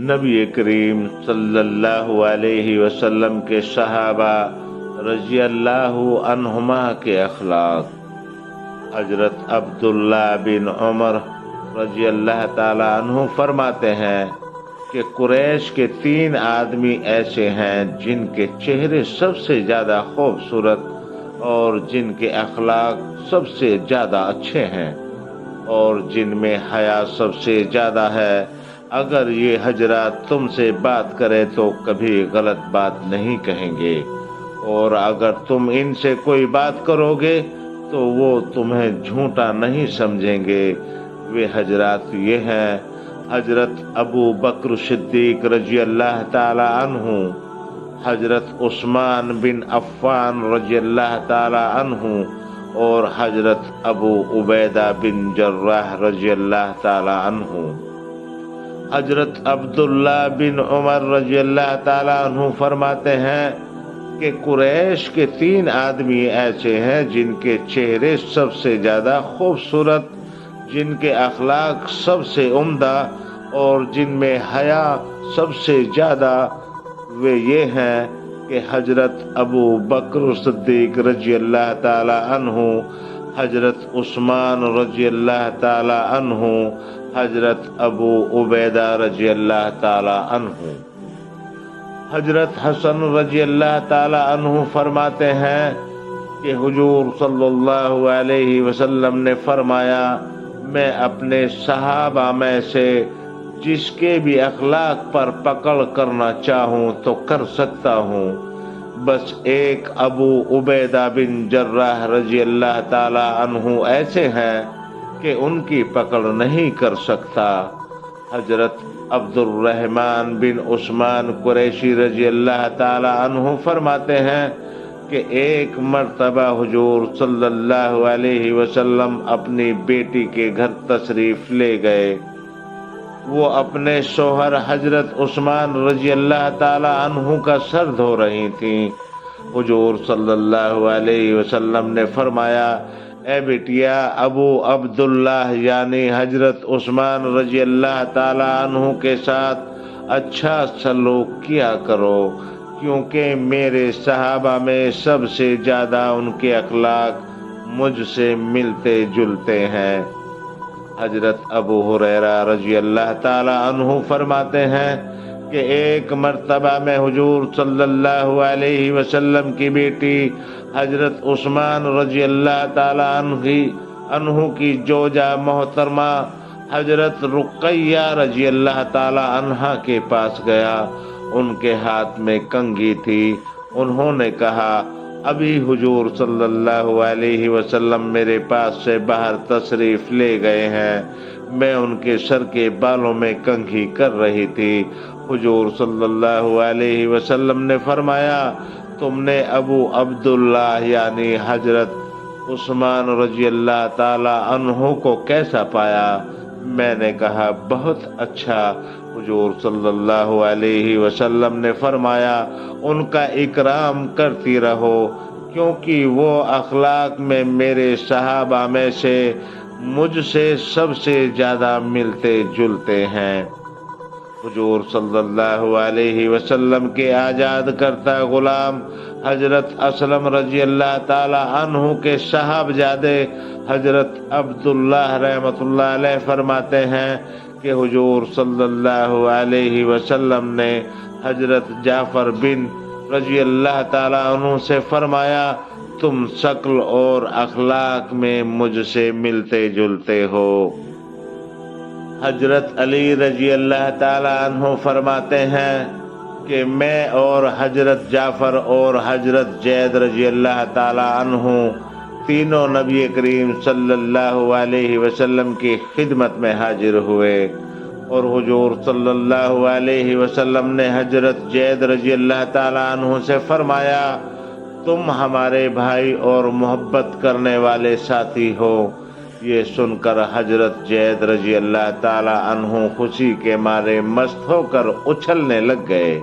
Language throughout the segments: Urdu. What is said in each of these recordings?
نبی کریم صلی اللہ علیہ وسلم کے صحابہ رضی اللہ عنہما کے اخلاق۔ حضرت عبداللہ بن عمر رضی اللہ تعالی عنہ فرماتے ہیں کہ قریش کے 3 آدمی ایسے ہیں جن کے چہرے سب سے زیادہ خوبصورت اور جن کے اخلاق سب سے زیادہ اچھے ہیں اور جن میں حیا سب سے زیادہ ہے۔ اگر یہ حضرات تم سے بات کرے تو کبھی غلط بات نہیں کہیں گے، اور اگر تم ان سے کوئی بات کرو گے تو وہ تمہیں جھوٹا نہیں سمجھیں گے۔ وہ حضرات یہ ہیں: حضرت ابو بکر صدیق رضی اللہ تعالی عنہ، حضرت عثمان بن عفان رضی اللہ تعالی عنہ، اور حضرت ابو عبیدہ بن جراح رضی اللہ تعالی عنہ۔ حضرت عبداللہ بن عمر رضی اللہ تعالی عنہ فرماتے ہیں کہ قریش کے 3 آدمی ایسے ہیں جن کے چہرے سب سے زیادہ خوبصورت، جن کے اخلاق سب سے عمدہ اور جن میں حیا سب سے زیادہ۔ وہ یہ ہیں کہ حضرت ابو بکر صدیق رضی اللہ تعالی عنہ، حضرت عثمان رضی اللہ تعالی عنہ، حضرت ابو عبیدہ رضی اللہ تعالی عنہ۔ حضرت حسن رضی اللہ تعالی عنہ فرماتے ہیں کہ حضور صلی اللہ علیہ وسلم نے فرمایا، میں اپنے صحابہ میں سے جس کے بھی اخلاق پر پکڑ کرنا چاہوں تو کر سکتا ہوں، بس ایک ابو عبیدہ بن جراح رضی اللہ تعالی عنہ ایسے ہیں کہ ان کی پکڑ نہیں کر سکتا۔ حضرت عبد الرحمن بن عثمان قریشی رضی اللہ تعالی عنہ فرماتے ہیں کہ ایک مرتبہ حضور صلی اللہ علیہ وسلم اپنی بیٹی کے گھر تشریف لے گئے۔ وہ اپنے شوہر حضرت عثمان رضی اللہ تعالی عنہ کا سر دھو رہی تھیں۔ حضور صلی اللہ علیہ وسلم نے فرمایا، اے بیٹیا، ابو عبداللہ یعنی حضرت عثمان رضی اللہ تعالی عنہ کے ساتھ اچھا سلوک کیا کرو، کیونکہ میرے صحابہ میں سب سے زیادہ ان کے اخلاق مجھ سے ملتے جلتے ہیں۔ حضرت ابو ہریرہ رضی اللہ تعالی عنہ فرماتے ہیں کہ ایک مرتبہ میں حضور صلی اللہ علیہ وسلم کی بیٹی حضرت عثمان رضی اللہ تعالی عنہ کی زوجہ محترمہ حضرت رقیہ رضی اللہ تعالی عنہا کے پاس گیا۔ ان کے ہاتھ میں کنگھی تھی۔ انہوں نے کہا، ابھی حضور صلی اللہ علیہ وسلم میرے پاس سے باہر تشریف لے گئے ہیں، میں ان کے سر کے بالوں میں کنگھی کر رہی تھی۔ حضور صلی اللہ علیہ وسلم نے فرمایا، تم نے ابو عبداللہ یعنی حضرت عثمان رضی اللہ تعالی عنہ کو کیسا پایا؟ میں نے کہا، بہت اچھا۔ حضور صلی اللہ علیہ وسلم نے فرمایا، ان کا اکرام کرتی رہو، کیونکہ وہ اخلاق میں میرے صحابہ میں سے مجھ سے سب سے زیادہ ملتے جلتے ہیں۔ حضور صلی اللہ علیہ وسلم کے آزاد کرتا غلام حضرت اسلم رضی اللہ تعالی عنہ کے صاحبزادے حضرت عبداللہ رحمۃ اللہ علیہ فرماتے ہیں کہ حضور صلی اللہ علیہ وسلم نے حضرت جعفر بن رضی اللہ تعالی عنہ سے فرمایا، تم شکل اور اخلاق میں مجھ سے ملتے جلتے ہو۔ حضرت علی رضی اللہ تعالی عنہ فرماتے ہیں کہ میں اور حضرت جعفر اور حضرت زید رضی اللہ تعالی عنہ تینوں نبی کریم صلی اللہ علیہ وسلم کی خدمت میں حاضر ہوئے، اور حضور صلی اللہ علیہ وسلم نے حضرت زید رضی اللہ تعالی عنہ سے فرمایا، تم ہمارے بھائی اور محبت کرنے والے ساتھی ہو۔ یہ سن کر حضرت زید رضی اللہ تعالی عنہ خوشی کے مارے مست ہو کر اچھلنے لگ گئے۔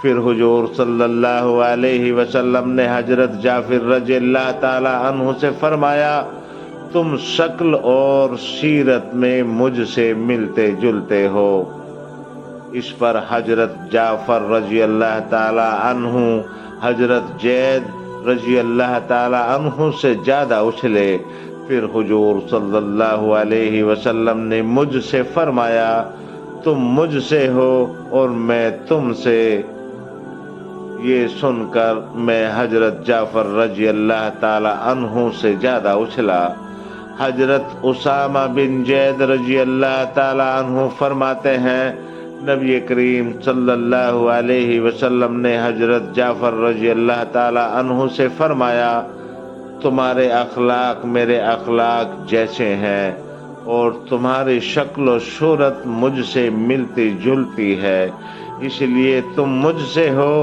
پھر حضور صلی اللہ علیہ وسلم نے حضرت جعفر رضی اللہ تعالی عنہ سے فرمایا، تم شکل اور سیرت میں مجھ سے ملتے جلتے ہو۔ اس پر حضرت جعفر رضی اللہ تعالی عنہ حضرت زید رضی اللہ تعالی عنہ سے زیادہ اچھلے۔ پھر حضور صلی اللہ علیہ وسلم نے مجھ سے فرمایا تم مجھ سے ہو اور میں تم سے۔ یہ سن کر میں حضرت جعفر رضی اللہ تعالی عنہ سے زیادہ اچھلا۔ حضرت اسامہ بن زید رضی اللہ تعالی عنہ فرماتے ہیں نبی کریم صلی اللہ علیہ وسلم نے حضرت جعفر رضی اللہ تعالی عنہ سے فرمایا تمہارے اخلاق میرے اخلاق جیسے ہیں اور تمہاری شکل و صورت مجھ سے ملتی جلتی ہے، اس لیے تم مجھ سے ہو،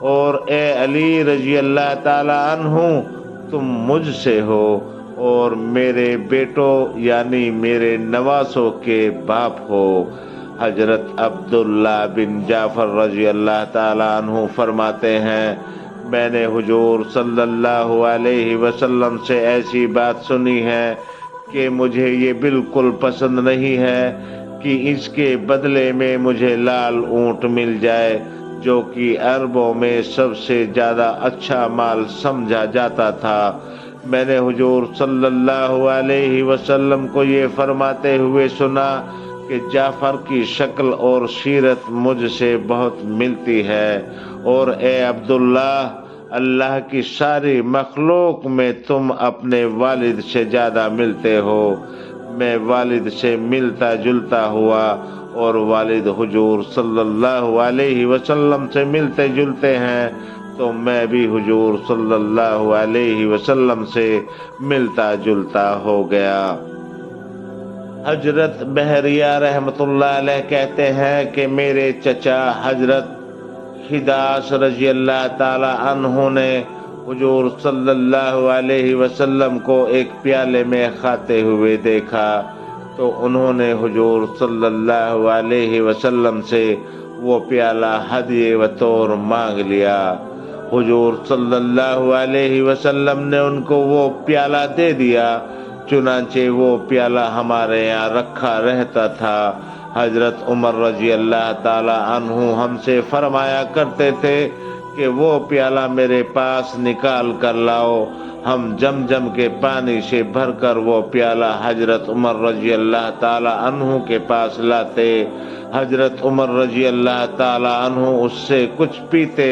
اور اے علی رضی اللہ تعالی عنہ تم مجھ سے ہو اور میرے بیٹوں یعنی میرے نواسوں کے باپ ہو۔ حضرت عبداللہ بن جعفر رضی اللہ تعالی عنہ فرماتے ہیں میں نے حضور صلی اللہ علیہ وسلم سے ایسی بات سنی ہے کہ مجھے یہ بالکل پسند نہیں ہے کہ اس کے بدلے میں مجھے لال اونٹ مل جائے جو کہ عربوں میں سب سے زیادہ اچھا مال سمجھا جاتا تھا۔ میں نے حضور صلی اللہ علیہ وسلم کو یہ فرماتے ہوئے سنا کہ جعفر کی شکل اور سیرت مجھ سے بہت ملتی ہے، اور اے عبداللہ اللہ کی ساری مخلوق میں تم اپنے والد سے زیادہ ملتے ہو۔ میں والد سے ملتا جلتا ہوا اور والد حضور صلی اللہ علیہ وسلم سے ملتے جلتے ہیں تو میں بھی حضور صلی اللہ علیہ وسلم سے ملتا جلتا ہو گیا۔ حضرت بحریہ رحمۃ اللہ علیہ کہتے ہیں کہ میرے چچا حضرت خداش رضی اللہ تعالی عنہ نے حضور صلی اللہ علیہ وسلم کو ایک پیالے میں کھاتے ہوئے دیکھا تو انہوں نے حضور صلی اللہ علیہ وسلم سے وہ پیالہ ہدیے بطور مانگ لیا۔ حضور صلی اللہ علیہ وسلم نے ان کو وہ پیالہ دے دیا، چنانچہ وہ پیالہ ہمارے یہاں رکھا رہتا تھا۔ حضرت عمر رضی اللہ تعالی عنہ ہم سے فرمایا کرتے تھے کہ وہ پیالہ میرے پاس نکال کر لاؤ۔ ہم زمزم کے پانی سے بھر کر وہ پیالہ حضرت عمر رضی اللہ تعالی عنہ کے پاس لاتے۔ حضرت عمر رضی اللہ تعالی عنہ اس سے کچھ پیتے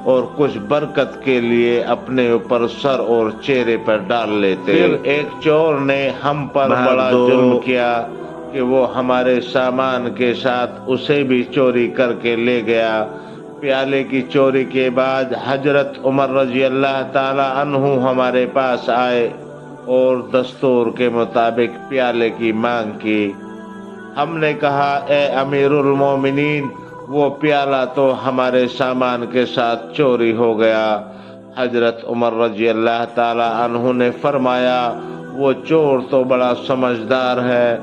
اور کچھ برکت کے لیے اپنے اوپر سر اور چہرے پر ڈال لیتے۔ پھر ایک چور نے ہم پر بڑا ظلم کیا کہ وہ ہمارے سامان کے ساتھ اسے بھی چوری کر کے لے گیا۔ پیالے کی چوری کے بعد حضرت عمر رضی اللہ تعالی عنہ ہمارے پاس آئے اور دستور کے مطابق پیالے کی مانگ کی۔ ہم نے کہا اے امیر المومنین وہ پیالہ تو ہمارے سامان کے ساتھ چوری ہو گیا۔ حضرت عمر رضی اللہ تعالی عنہ نے فرمایا وہ چور تو بڑا سمجھدار ہے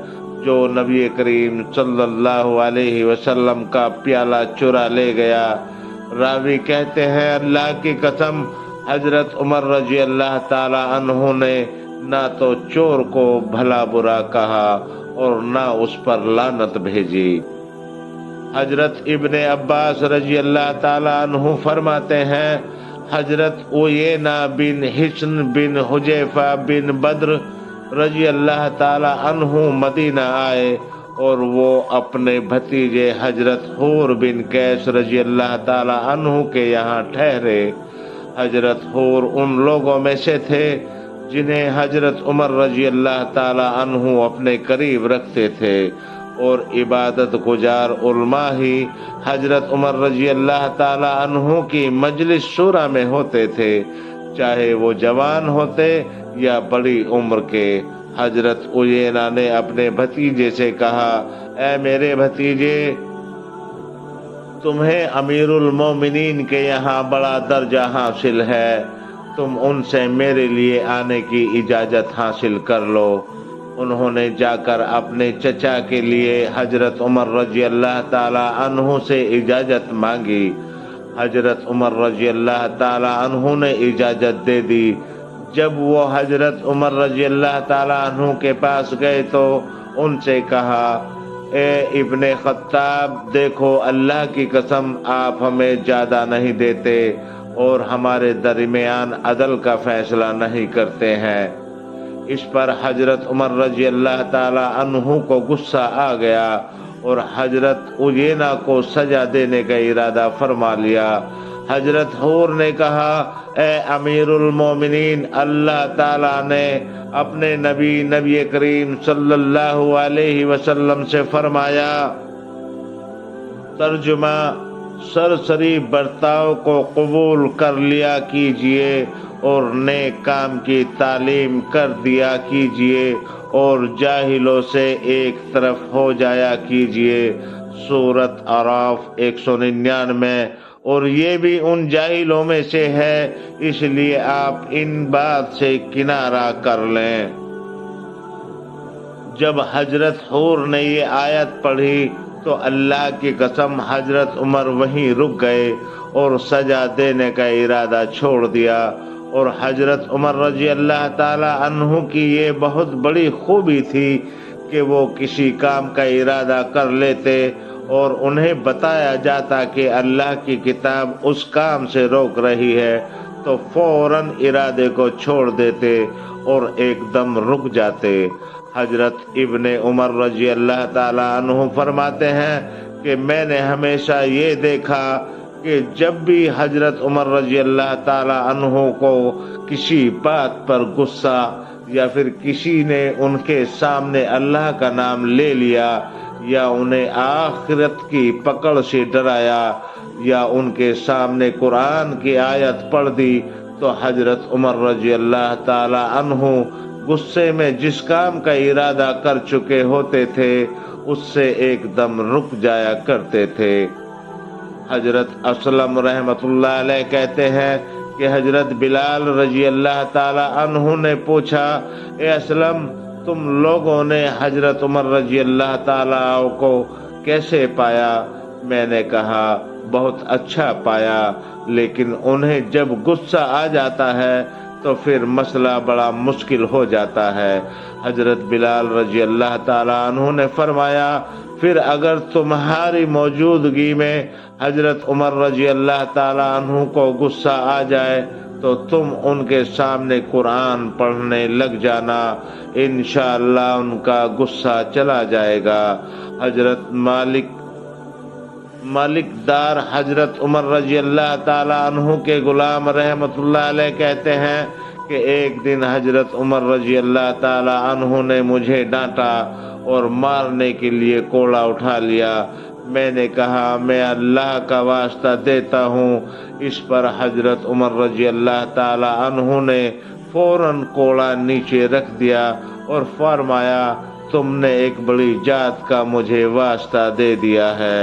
جو نبی کریم صلی اللہ علیہ وسلم کا پیالہ چرا لے گیا۔ راوی کہتے ہیں اللہ کی قسم حضرت عمر رضی اللہ تعالی عنہ نے نہ تو چور کو بھلا برا کہا اور نہ اس پر لعنت بھیجی۔ حضرت ابن عباس رضی اللہ تعالی عنہ فرماتے ہیں حضرت عیینہ بن حصن بن حذیفہ بن بدر رضی اللہ تعالی عنہ مدینہ آئے اور وہ اپنے بھتیجے حضرت حور بن قیس رضی اللہ تعالی عنہ کے یہاں ٹھہرے۔ حضرت حور ان لوگوں میں سے تھے جنہیں حضرت عمر رضی اللہ تعالی عنہ اپنے قریب رکھتے تھے، اور عبادت گزار علماء ہی حضرت عمر رضی اللہ تعالی عنہ کی مجلس شورا میں ہوتے تھے، چاہے وہ جوان ہوتے یا بڑی عمر کے۔ حضرت عیینہ نے اپنے بھتیجے سے کہا اے میرے بھتیجے تمہیں امیر المومنین کے یہاں بڑا درجہ حاصل ہے، تم ان سے میرے لیے آنے کی اجازت حاصل کر لو۔ انہوں نے جا کر اپنے چچا کے لیے حضرت عمر رضی اللہ تعالی عنہ سے اجازت مانگی۔ حضرت عمر رضی اللہ تعالی عنہ نے اجازت دے دی۔ جب وہ حضرت عمر رضی اللہ تعالی عنہ کے پاس گئے تو ان سے کہا اے ابن خطاب دیکھو اللہ کی قسم آپ ہمیں زیادہ نہیں دیتے اور ہمارے درمیان عدل کا فیصلہ نہیں کرتے ہیں۔ اس پر حضرت عمر رضی اللہ تعالی عنہ کو غصہ آ گیا اور حضرت عیینہ کو سزا دینے کا ارادہ فرما لیا۔ حضرت حور نے کہا اے امیر المومنین، اللہ تعالیٰ نے اپنے نبی کریم صلی اللہ علیہ وسلم سے فرمایا، ترجمہ، سرسری برتاؤ کو قبول کر لیا کیجئے اور نیک کام کی تعلیم کر دیا کیجئے اور جاہلوں سے ایک طرف ہو جایا کیجئے۔ سورۃ اعراف 199۔ اور یہ بھی ان جاہلوں میں سے ہے، اس لیے آپ ان بات سے کنارہ کر لیں۔ جب حضرت حور نے یہ آیت پڑھی تو اللہ کی قسم حضرت عمر وہیں رک گئے اور سزا دینے کا ارادہ چھوڑ دیا۔ اور حضرت عمر رضی اللہ تعالی عنہ کی یہ بہت بڑی خوبی تھی کہ وہ کسی کام کا ارادہ کر لیتے اور انہیں بتایا جاتا کہ اللہ کی کتاب اس کام سے روک رہی ہے تو فوراً ارادے کو چھوڑ دیتے اور ایک دم رک جاتے۔ حضرت ابن عمر رضی اللہ تعالی عنہ فرماتے ہیں کہ میں نے ہمیشہ یہ دیکھا کہ جب بھی حضرت عمر رضی اللہ تعالی عنہ کو کسی بات پر غصہ یا پھر کسی نے ان کے سامنے اللہ کا نام لے لیا یا انہیں آخرت کی پکڑ سے ڈرایا یا ان کے سامنے قرآن کی آیت پڑھ دی تو حضرت عمر رضی اللہ تعالی عنہ غصے میں جس کام کا ارادہ کر چکے ہوتے تھے اس سے ایک دم رک جایا کرتے تھے۔ حضرت اسلم رحمۃ اللہ علیہ کہتے ہیں کہ حضرت بلال رضی اللہ تعالی عنہ نے پوچھا، اے اسلم، تم لوگوں نے حضرت عمر رضی اللہ تعالی کو کیسے پایا؟ میں نے کہا بہت اچھا پایا، لیکن انہیں جب غصہ آ جاتا ہے تو پھر مسئلہ بڑا مشکل ہو جاتا ہے۔ حضرت بلال رضی اللہ تعالی عنہ نے فرمایا، پھر اگر تمہاری موجودگی میں حضرت عمر رضی اللہ تعالی عنہ کو غصہ آ جائے تو تم ان کے سامنے قرآن پڑھنے لگ جانا، انشاءاللہ ان کا غصہ چلا جائے گا۔ حضرت مالک دار حضرت عمر رضی اللہ تعالی عنہ کے غلام رحمۃ اللہ علیہ کہتے ہیں کہ ایک دن حضرت عمر رضی اللہ تعالی عنہ نے مجھے ڈانٹا اور مارنے کے لیے کوڑا اٹھا لیا۔ میں نے کہا میں اللہ کا واسطہ دیتا ہوں۔ اس پر حضرت عمر رضی اللہ تعالی عنہ نے فوراً کوڑا نیچے رکھ دیا اور فرمایا، تم نے ایک بڑی ذات کا مجھے واسطہ دے دیا ہے۔